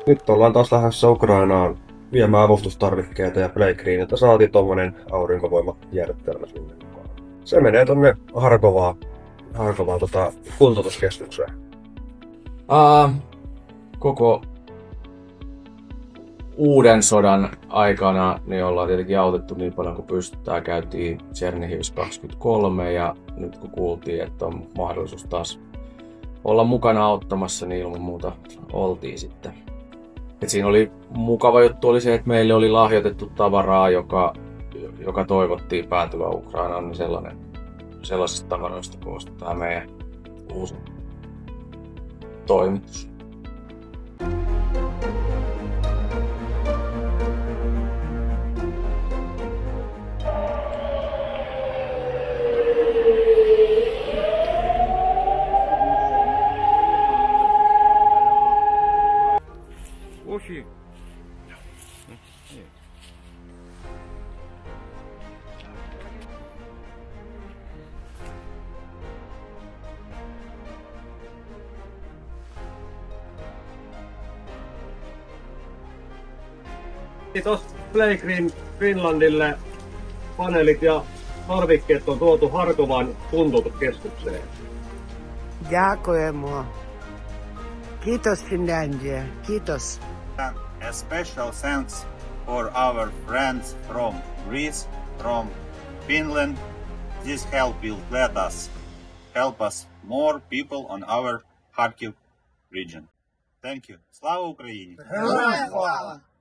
Nyt ollaan taas lähdössä Ukrainaan viemään avustustarvikkeita ja Playgreeniltä saatiin tommonen aurinkovoimajärjestelmä sinne mukaan. Se menee tonne Harkovaan kuntoutuskeskukseen. Koko uuden sodan aikana niin ollaan tietenkin autettu niin paljon kuin pystytään. Käytiin Chernihivissä 23 ja nyt kun kuultiin, että on mahdollisuus taas olla mukana auttamassa, niin ilman muuta oltiin sitten. Et siinä oli mukava juttu oli se, että meille oli lahjoitettu tavaraa, joka toivottiin päätyvän Ukrainaan, niin sellaisista tavaroista koostui tämä meidän uusi toimitus. Ohi. Kiitos Playgreen Finlandille. Paneelit ja tarvikkeet on tuotu Harkovan kuntoutuskeskukseen. Дякуємо. Kiitos Finlandia. Kiitos. A special thanks for our friends from Greece, from Finland. This help will help us more people on our Kharkiv region. Thank you. Slava Ukraini! Героям слава!